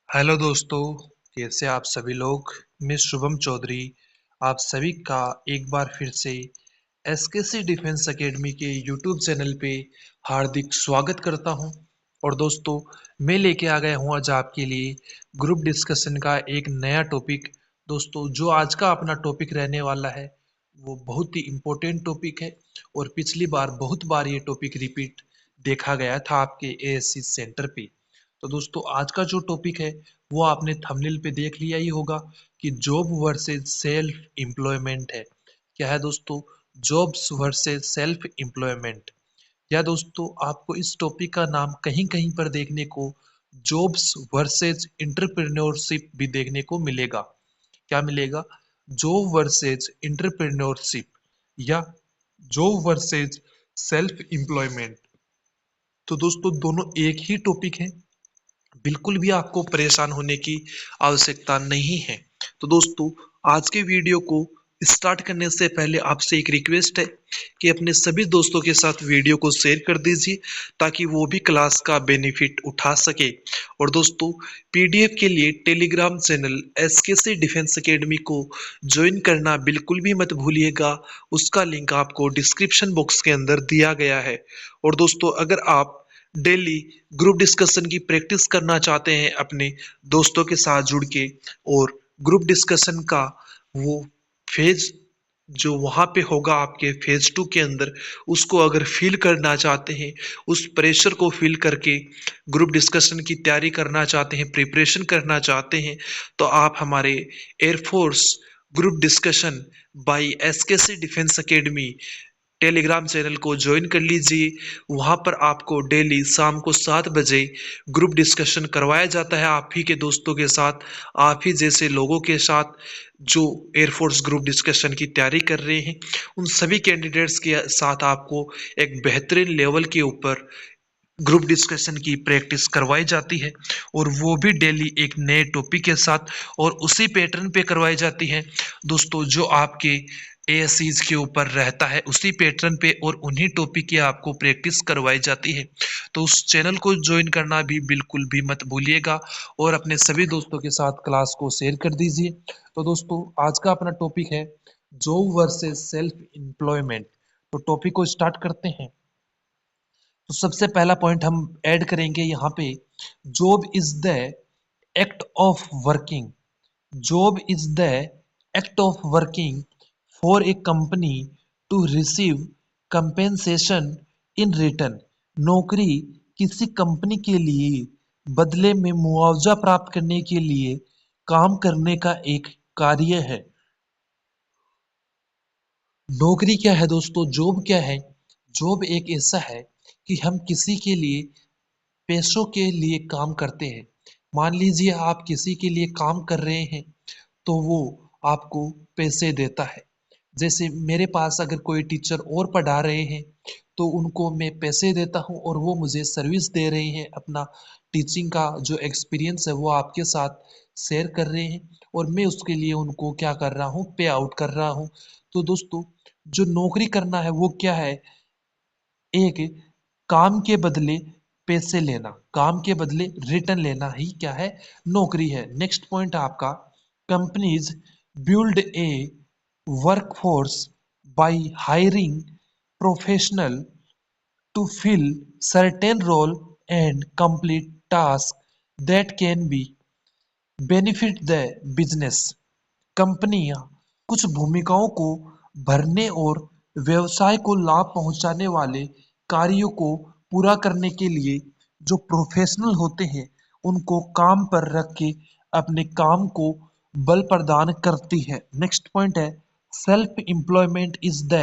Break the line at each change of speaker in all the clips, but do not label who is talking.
Hello दोस्तों, कैसे आप सभी लोग। मैं शुभम चौधरी आप सभी का एक बार फिर से एसकेसी डिफेंस एकेडमी के यूट्यूब चैनल पे हार्दिक स्वागत करता हूं। और दोस्तों, मैं लेके आ गया हूं आज आपके लिए ग्रुप डिस्कशन का एक नया टॉपिक। दोस्तों, जो आज का अपना टॉपिक रहने वाला है वो बहुत ही इम्पोर्टेंट टॉपिक है। और पिछली बार बहुत बार ये टॉपिक रिपीट देखा गया था आपके एएससी सेंटर पे। तो दोस्तों, आज का जो टॉपिक है वो आपने थंबनेल पे देख लिया ही होगा कि जॉब वर्सेस सेल्फ एम्प्लॉयमेंट है। क्या है दोस्तों? Jobs versus self employment. या दोस्तों, आपको इस टॉपिक का नाम कहीं कहीं पर देखने को जॉब्स वर्सेस एंटरप्रेन्योरशिप भी देखने को मिलेगा। क्या मिलेगा? जॉब वर्सेस एंटरप्रेन्योरशिप या जॉब वर्सेस सेल्फ एम्प्लॉयमेंट। तो दोस्तों, दोनों एक ही टॉपिक है, बिल्कुल भी आपको परेशान होने की आवश्यकता नहीं है। तो दोस्तों, आज के वीडियो को स्टार्ट करने से पहले आपसे एक रिक्वेस्ट है कि अपने सभी दोस्तों के साथ वीडियो को शेयर कर दीजिए ताकि वो भी क्लास का बेनिफिट उठा सके। और दोस्तों, पीडीएफ के लिए टेलीग्राम चैनल एसकेसी डिफेंस एकेडमी को ज्वाइन करना बिल्कुल भी मत भूलिएगा। उसका लिंक आपको डिस्क्रिप्शन बॉक्स के अंदर दिया गया है। और दोस्तों, अगर आप डेली ग्रुप डिस्कशन की प्रैक्टिस करना चाहते हैं अपने दोस्तों के साथ जुड़ के, और ग्रुप डिस्कशन का वो फेज जो वहाँ पे होगा आपके फेज 2 के अंदर, उसको अगर फील करना चाहते हैं, उस प्रेशर को फील करके ग्रुप डिस्कशन की तैयारी करना चाहते हैं, प्रिपरेशन करना चाहते हैं, तो आप हमारे air force group discussion by SKC Defence Academy Telegram channel को ज्वाइन कर लीजिए। वहाँ पर आपको डेली शाम को 7 बजे ग्रुप डिस्कशन करवाया जाता है आप ही के दोस्तों के साथ, आप ही जैसे लोगों के साथ जो एयरफोर्स ग्रुप डिस्कशन की तैयारी कर रहे हैं। उन सभी कैंडिडेट्स के साथ आपको एक बेहतरीन लेवल के ऊपर ग्रुप डिस्कशन की प्रैक्टिस करवाई जाती है, और वो भी डेली एक नए टॉपिक के साथ और उसी पैटर्न पे करवाई जाती है दोस्तों, जो आपके एएससीज के ऊपर रहता है उसी पैटर्न पे, और उन्हीं टॉपिक की आपको प्रैक्टिस करवाई जाती है। तो उस चैनल को ज्वाइन करना भी बिल्कुल भी मत भूलिएगा, और अपने सभी दोस्तों के साथ क्लास को शेयर कर दीजिए। तो दोस्तों, आज का अपना टॉपिक है जॉब वर्सेस सेल्फ एम्प्लॉयमेंट। तो टॉपिक को स्टार्ट करते हैं। तो सबसे पहला पॉइंट हम ऐड करेंगे यहाँ पे, job is the act of working. Job is the act of working for a company to receive compensation in return. नौकरी किसी कंपनी के लिए बदले में मुआवजा प्राप्त करने के लिए काम करने का एक कार्य है। नौकरी क्या है दोस्तों? जॉब क्या है? जॉब एक ऐसा है कि हम किसी के लिए पैसों के लिए काम करते हैं। मान लीजिए आप किसी के लिए काम कर रहे हैं तो वो आपको पैसे देता है। जैसे मेरे पास अगर कोई टीचर और पढ़ा रहे हैं तो उनको मैं पैसे देता हूँ और वो मुझे सर्विस दे रहे हैं, अपना टीचिंग का जो एक्सपीरियंस है वो आपके साथ शेयर कर रहे हैं, और मैं उसके लिए उनको क्या कर रहा हूँ, पे आउट कर रहा हूँ। तो दोस्तों, जो नौकरी करना है वो क्या है? एक काम के बदले पैसे लेना, काम के बदले रिटर्न लेना ही क्या है? नौकरी है। नेक्स्ट पॉइंट आपका, companies build a workforce by hiring professional to fill certain role and complete tasks that can be benefit the business। कंपनियां कुछ भूमिकाओं को भरने और व्यवसाय को लाभ पहुंचाने वाले कार्यों को पूरा करने के लिए जो प्रोफेशनल होते हैं उनको काम पर रख के अपने काम को बल प्रदान करती है। नेक्स्ट पॉइंट है, self employment is the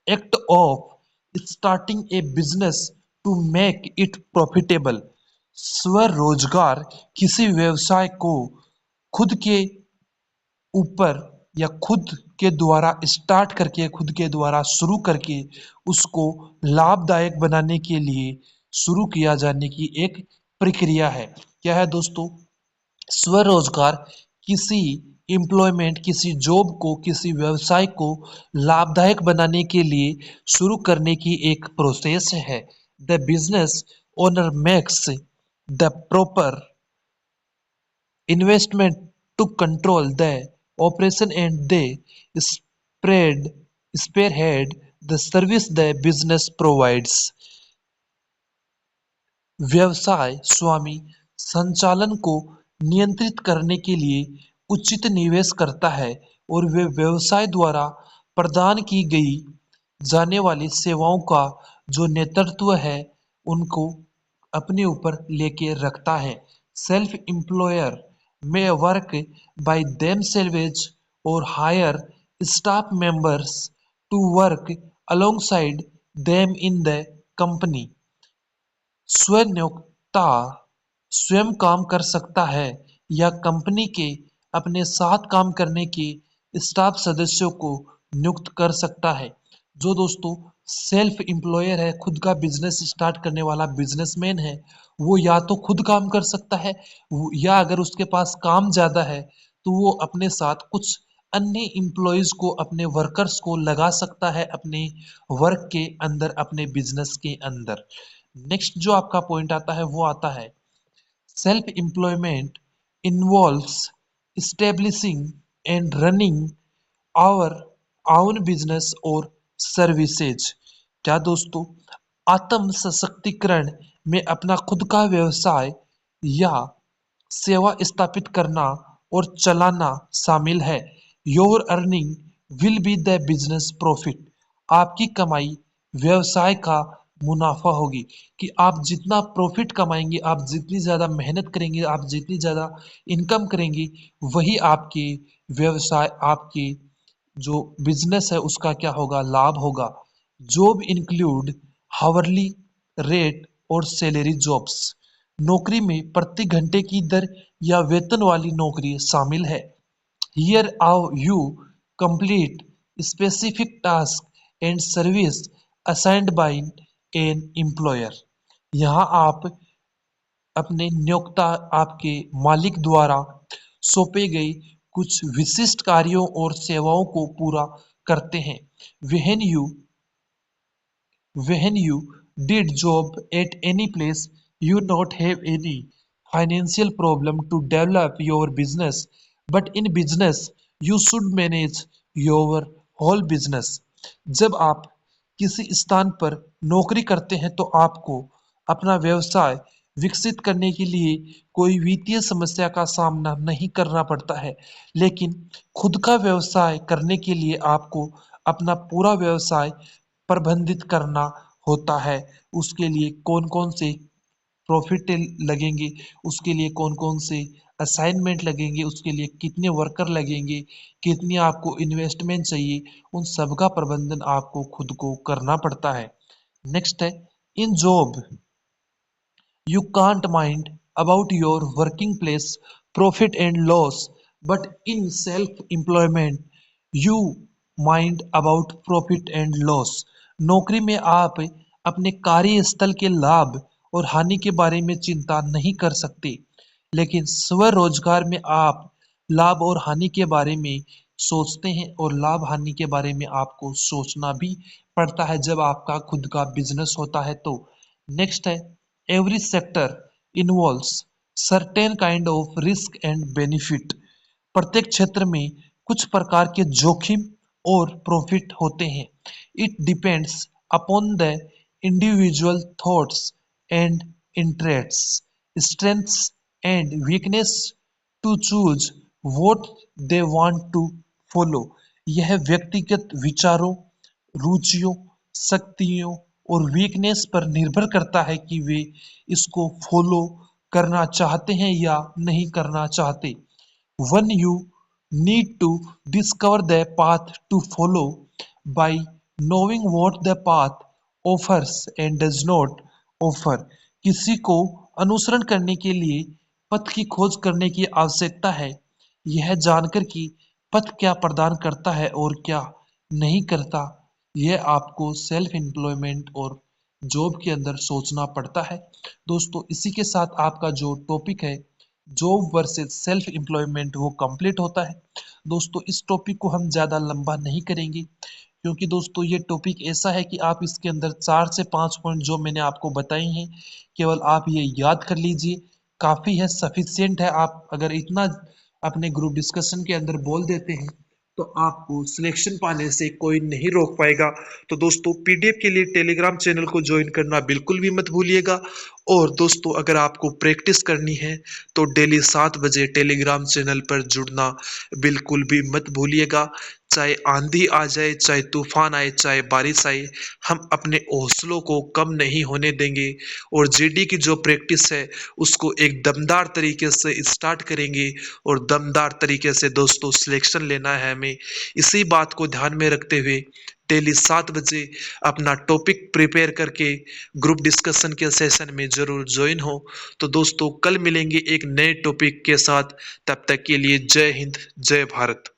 act of starting a business to make it profitable. स्वरोजगार किसी व्यवसाय को खुद के ऊपर या खुद के द्वारा स्टार्ट करके, खुद के द्वारा शुरू करके उसको लाभदायक बनाने के लिए शुरू किया जाने की एक प्रक्रिया है। क्या है दोस्तों? स्वरोजगार किसी एम्प्लॉयमेंट, किसी जॉब को, किसी व्यवसाय को लाभदायक बनाने के लिए शुरू करने की एक प्रोसेस है। The business owner makes the proper investment to control the operation and they spread spearhead the service the business provides. व्यवसाय स्वामी संचालन को नियंत्रित करने के लिए उचित निवेश करता है और वे व्यवसाय द्वारा प्रदान की गई जाने वाली सेवाओं का जो नेतृत्व है उनको अपने ऊपर लेके रखता है। सेल्फ एम्प्लॉयर में वर्क बाय themselves और hire staff members to work alongside them in the company। स्वनियोक्ता स्वयं काम कर सकता है या कंपनी के अपने साथ काम करने के स्टाफ सदस्यों को नियुक्त कर सकता है। जो दोस्तों सेल्फ एम्प्लॉयर है, खुद का बिजनेस स्टार्ट करने वाला बिजनेसमैन है, वो या तो खुद काम कर सकता है या अगर उसके पास काम ज्यादा है तो वो अपने साथ कुछ अन्य एम्प्लॉयज को, अपने वर्कर्स को लगा सकता है अपने वर्क के अंदर, अपने बिजनेस के अंदर। नेक्स्ट जो आपका पॉइंट आता है वो आता है self employment involves establishing and running our own business और सर्विसेज। क्या दोस्तों आत्म सशक्तिकरण में अपना खुद का व्यवसाय या सेवा स्थापित करना और चलाना शामिल है। Your earning will be the business profit. आपकी कमाई व्यवसाय का मुनाफा होगी कि आप जितना प्रॉफिट कमाएंगे, आप जितनी ज़्यादा मेहनत करेंगे, आप जितनी ज़्यादा इनकम करेंगे, वही आपके व्यवसाय, आपके जो बिजनेस है उसका क्या होगा, लाभ होगा। जॉब इंक्लूड हावरली रेट और सैलरी जॉब्स। नौकरी में प्रति घंटे की दर या वेतन वाली नौकरी शामिल है। Here you complete specific task and service assigned by an employer। यहाँ आप अपने नियोक्ता, आपके मालिक द्वारा सौंपे गए कुछ विशिष्ट कार्यों और सेवाओं को पूरा करते हैं। When you when you did job at any place, you not have any financial problem to develop your business, but in business you should manage your whole business। जब आप किसी स्थान पर नौकरी करते हैं तो आपको अपना व्यवसाय विकसित करने के लिए कोई वित्तीय समस्या का सामना नहीं करना पड़ता है, लेकिन खुद का व्यवसाय करने के लिए आपको अपना पूरा व्यवसाय प्रबंधित करना होता है। उसके लिए कौन कौन से प्रॉफिट लगेंगे, उसके लिए कौन कौन से असाइनमेंट लगेंगे, उसके लिए कितने वर्कर लगेंगे, कितनी आपको इन्वेस्टमेंट चाहिए, उन सब का प्रबंधन आपको खुद को करना पड़ता है। नेक्स्ट है इन job you can't mind about your working place profit and loss, but in self-employment you mind about profit and loss। नौकरी में आप अपने कार्यस्थल के लाभ और हानि के बारे में चिंता नहीं कर सकते, लेकिन स्वरोजगार में आप लाभ और हानि के बारे में सोचते हैं और लाभ हानि के बारे में आपको सोचना भी पड़ता है जब आपका खुद का बिजनेस होता है तो। नेक्स्ट है every sector involves certain kind of risk and benefit। प्रत्येक क्षेत्र में कुछ प्रकार के जोखिम और प्रॉफिट होते हैं। It depends upon the individual thoughts and interests, strengths and weakness to choose what they want to follow. यह व्यक्तिगत विचारों, रुचियों, शक्तियों और वीकनेस पर निर्भर करता है कि वे इसको फॉलो करना चाहते हैं या नहीं करना चाहते। One you need to discover the path to follow by knowing what the path offers and does not offer। किसी को अनुसरण करने के लिए पथ की खोज करने की आवश्यकता है, यह जानकर कि पथ क्या प्रदान करता है और क्या नहीं करता। यह आपको सेल्फ एम्प्लॉयमेंट और जॉब के अंदर सोचना पड़ता है। दोस्तों इसी के साथ आपका जो टॉपिक है जॉब वर्सेस सेल्फ एम्प्लॉयमेंट वो कंप्लीट होता है। दोस्तों इस टॉपिक को हम ज़्यादा लंबा नहीं करेंगे, क्योंकि दोस्तों ये टॉपिक ऐसा है कि आप इसके अंदर 4 से 5 पॉइंट जो मैंने आपको बताए हैं केवल आप ये याद कर लीजिए। काफ़ी है, सफिशिएंट है। आप अगर इतना अपने ग्रुप डिस्कशन के अंदर बोल देते हैं तो आपको सिलेक्शन पाने से कोई नहीं रोक पाएगा। तो दोस्तों पीडीएफ के लिए टेलीग्राम चैनल को ज्वाइन करना बिल्कुल भी मत भूलिएगा। और दोस्तों अगर आपको प्रैक्टिस करनी है तो डेली 7 बजे टेलीग्राम चैनल पर जुड़ना बिल्कुल भी मत भूलिएगा। चाहे आंधी आ जाए, चाहे तूफान आए, चाहे बारिश आए, हम अपने हौसलों को कम नहीं होने देंगे। और जीडी की जो प्रैक्टिस है उसको एक दमदार तरीके से स्टार्ट करेंगे और दमदार तरीके से दोस्तों सिलेक्शन लेना है हमें। इसी बात को ध्यान में रखते हुए डेली 7 बजे अपना टॉपिक प्रिपेयर करके ग्रुप डिस्कशन के सेशन में जरूर ज्वाइन हो। तो दोस्तों कल मिलेंगे एक नए टॉपिक के साथ, तब तक के लिए जय हिंद, जय भारत।